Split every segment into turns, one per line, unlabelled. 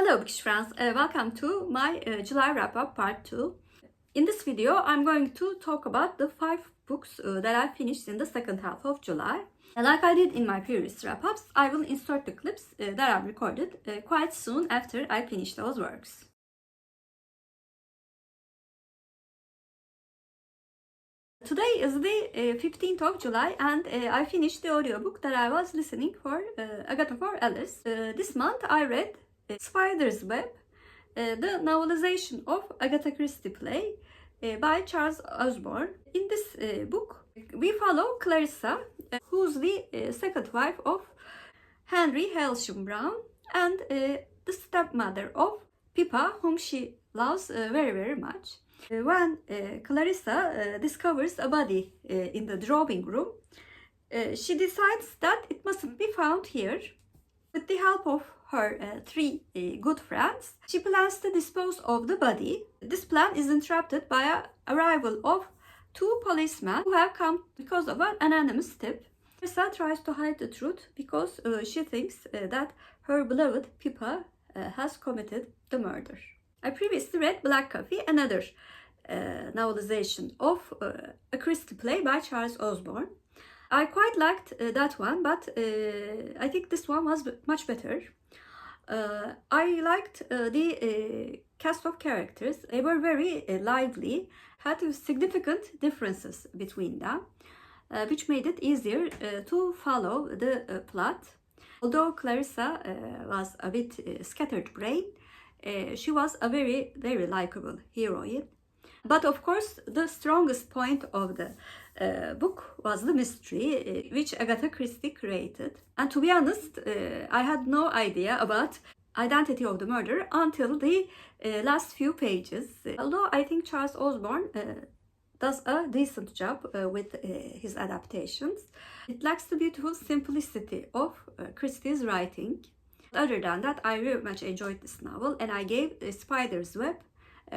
Hello Bookish friends, welcome to my July wrap-up part 2. In this video, I'm going to talk about the 5 books that I finished in the second half of July. And like I did in my previous wrap-ups, I will insert the clips that I've recorded quite soon after I finish those works. Today is the 15th of July and I finished the audiobook that I was listening for, Agatha for Alice. This month I read Spider's Web, the novelization of Agatha Christie play by Charles Osbourne. In this book, we follow Clarissa, who's the second wife of Henry Hailsham Brown and the stepmother of Pippa, whom she loves very, very much. When Clarissa discovers a body in the drawing room, she decides that it mustn't be found here. With the help of her 3 good friends, she plans to dispose of the body. This plan is interrupted by an arrival of 2 policemen who have come because of an anonymous tip. Marissa tries to hide the truth because she thinks that her beloved Pippa has committed the murder. I previously read Black Coffee, another novelization of a Christie play by Charles Osbourne. I quite liked that one, but I think this one was much better. I liked the cast of characters. They were very lively, had significant differences between them, which made it easier to follow the plot. Although Clarissa was a bit scattered brain, she was a very, very likable heroine. But of course, the strongest point of the book was the mystery which Agatha Christie created. And to be honest, I had no idea about identity of the murderer until the last few pages. Although I think Charles Osbourne does a decent job with his adaptations, it lacks the beautiful simplicity of Christie's writing. Other than that, I very much enjoyed this novel, and I gave Spider's Web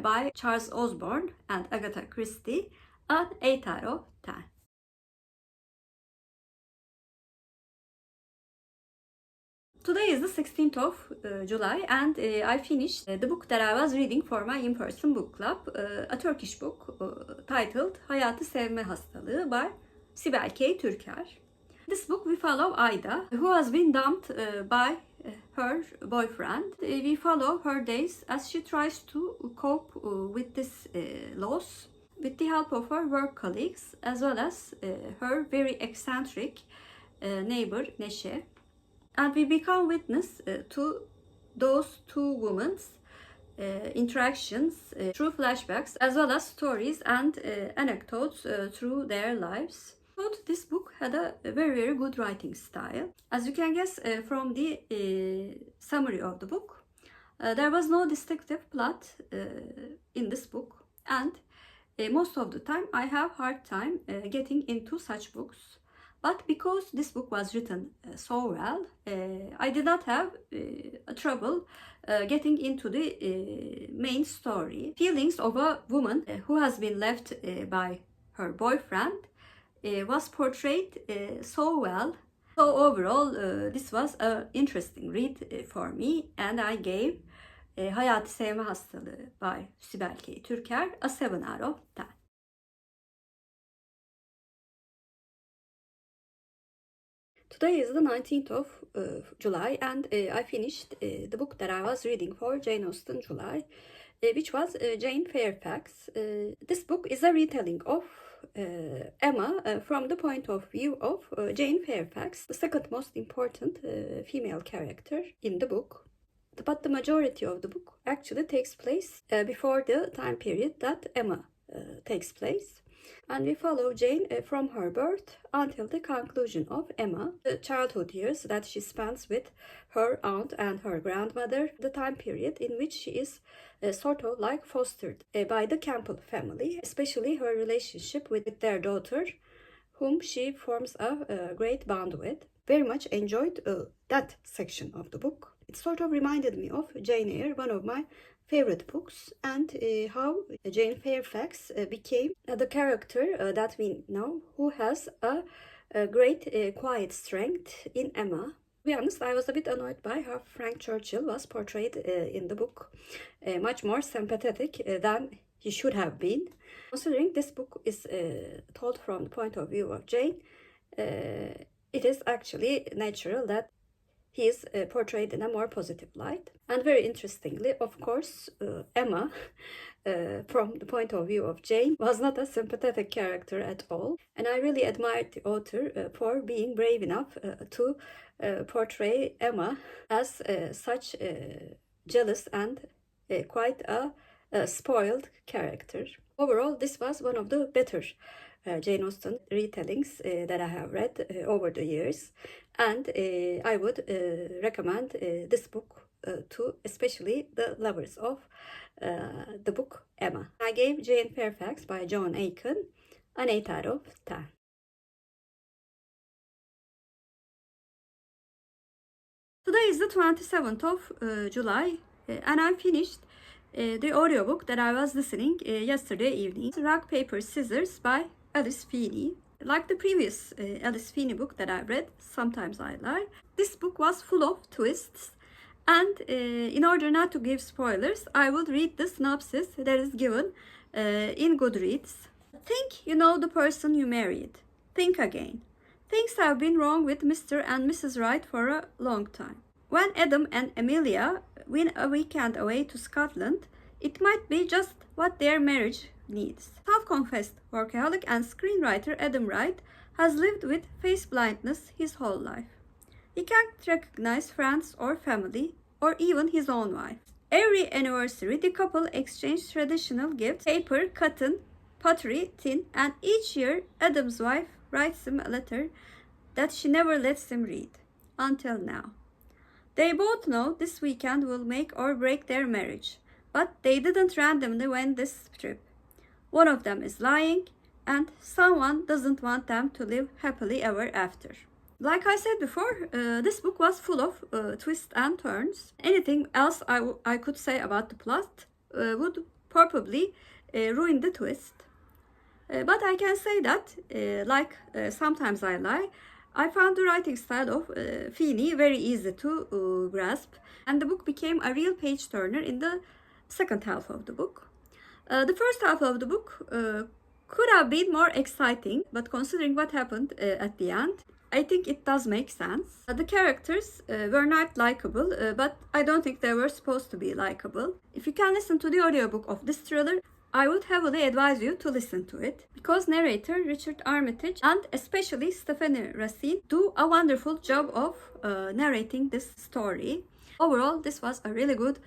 by Charles Osbourne and Agatha Christie an 8 out of 10. Today is the 16th of July and I finished the book that I was reading for my in-person book club, a Turkish book titled Hayatı, Sevme, Hastalığı by Sibel K. Türker. This book we follow Aida, who has been dumped by her boyfriend. We follow her days as she tries to cope with this loss with the help of her work colleagues as well as her very eccentric neighbor Neşe. And we become witness to those 2 women's interactions through flashbacks as well as stories and anecdotes through their lives. I thought this book had a very, very good writing style. As you can guess from the summary of the book, there was no distinctive plot in this book, and most of the time I have hard time getting into such books. But because this book was written so well, I did not have trouble getting into the main story. Feelings of a woman who has been left by her boyfriend was portrayed so well. So overall, this was an interesting read for me, and I gave Hayatı, Sevme, Hastalığı by Sibel K. Türker a 7 out of 10. Today is the 19th of July and I finished the book that I was reading for janeaustenjuly, which was Jane Fairfax. This book is a retelling of Emma from the point of view of Jane Fairfax, the second most important female character in the book. But the majority of the book actually takes place before the time period that Emma takes place. And we follow Jane from her birth until the conclusion of Emma, the childhood years that she spends with her aunt and her grandmother, the time period in which she is sort of like fostered by the Campbell family, especially her relationship with their daughter, whom she forms a great bond with. Very much enjoyed that section of the book. It sort of reminded me of Jane Eyre, one of my favorite books, and how Jane Fairfax became the character that we know, who has a great quiet strength in Emma. To be honest, I was a bit annoyed by how Frank Churchill was portrayed in the book, much more sympathetic than he should have been. Considering this book is told from the point of view of Jane, it is actually natural that he is portrayed in a more positive light. And very interestingly, of course, Emma, from the point of view of Jane, was not a sympathetic character at all. And I really admired the author for being brave enough to portray Emma as such jealous and quite a spoiled character. Overall, this was one of the better Jane Austen retellings that I have read over the years, and I would recommend this book to especially the lovers of the book Emma. I gave Jane Fairfax by Joan Aiken an 8 out of 10. Today is the 27th of July and I finished the audiobook that I was listening yesterday evening. Rock, Paper, Scissors by Alice Feeney. Like the previous Alice Feeney book that I read, Sometimes I Lie, this book was full of twists. And in order not to give spoilers, I will read the synopsis that is given in Goodreads. Think you know the person you married. Think again. Things have been wrong with Mr. and Mrs. Wright for a long time. When Adam and Amelia win a weekend away to Scotland, it might be just what their marriage needs. Self-confessed workaholic and screenwriter Adam Wright has lived with face blindness his whole life. He can't recognize friends or family, or even his own wife. Every anniversary, the couple exchange traditional gifts, paper, cotton, pottery, tin, and each year, Adam's wife writes him a letter that she never lets him read, until now. They both know this weekend will make or break their marriage, but they didn't randomly win this trip. One of them is lying, and someone doesn't want them to live happily ever after. Like I said before, this book was full of twists and turns. Anything else I could say about the plot would probably ruin the twist. But I can say that, like Sometimes I Lie, I found the writing style of Feeney very easy to grasp, and the book became a real page-turner in the second half of the book. The first half of the book could have been more exciting, but considering what happened at the end, I think it does make sense. The characters were not likable, but I don't think they were supposed to be likable. If you can listen to the audiobook of this thriller, I would heavily advise you to listen to it, because narrator Richard Armitage and especially Stephanie Racine do a wonderful job of narrating this story. Overall, this was a really good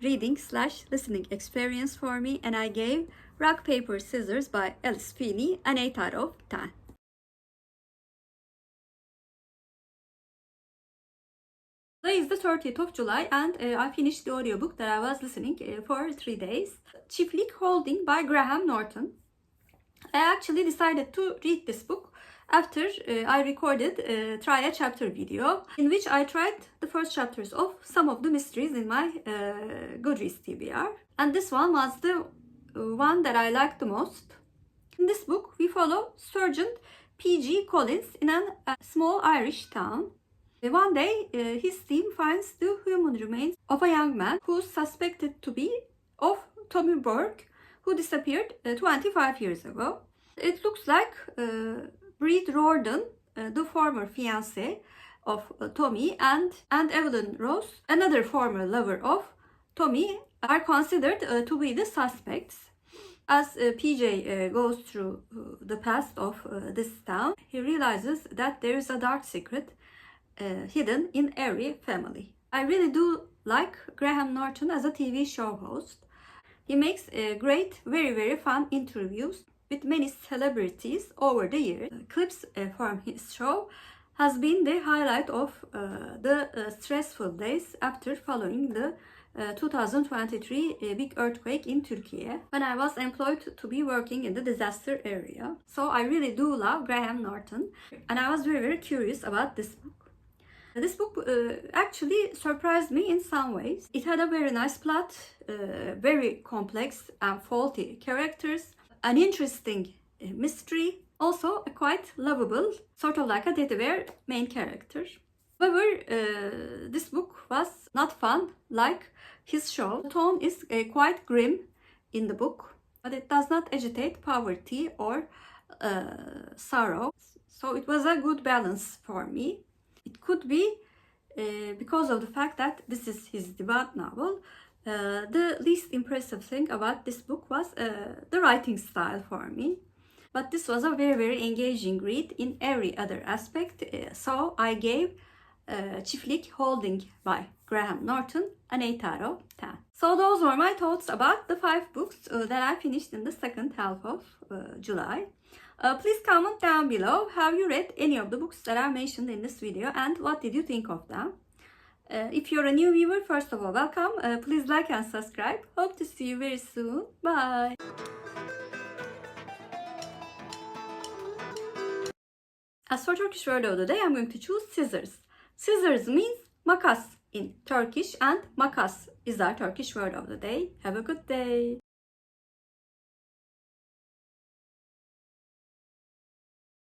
reading/listening experience for me, and I gave Rock, Paper, Scissors by Alice Feeney an 8 out of 10. Today is the 30th of July and I finished the audiobook that I was listening for 3 days. Çiftlik Holding by Graham Norton. I actually decided to read this book after I recorded a try a chapter video in which I tried the first chapters of some of the mysteries in my Goodreads TBR. And this one was the one that I liked the most. In this book, we follow Sergeant P.G. Collins in a small Irish town. One day, his team finds the human remains of a young man who is suspected to be of Tommy Burke, who disappeared 25 years ago. It looks like Breed Rorden, the former fiancé of Tommy, and Evelyn Rose, another former lover of Tommy, are considered to be the suspects. As PJ goes through the past of this town, he realizes that there is a dark secret hidden in every family. I really do like Graham Norton as a TV show host. He makes great, very fun interviews with many celebrities over the years. Clips from his show has been the highlight of the stressful days after following the 2023 big earthquake in Turkey, when I was employed to be working in the disaster area. So I really do love Graham Norton, and I was very curious about this book. This book actually surprised me in some ways. It had a very nice plot, very complex and faulty characters, an interesting mystery, also a quite lovable, sort of like a teddy bear main character. However, this book was not fun like his show. The tone is quite grim in the book, but it does not agitate poverty or sorrow. So it was a good balance for me. It could be because of the fact that this is his debut novel. The least impressive thing about this book was the writing style for me. But this was a very engaging read in every other aspect. So I gave Çiftlik Holding by Graham Norton an 8 out of 10. So those were my thoughts about the 5 books that I finished in the second half of July. Please comment down below, have you read any of the books that I mentioned in this video and what did you think of them? If you're a new viewer, first of all, welcome. Please like and subscribe. Hope to see you very soon. Bye. As for Turkish word of the day, I'm going to choose scissors. Scissors means makas in Turkish and makas is our Turkish word of the day. Have a good day.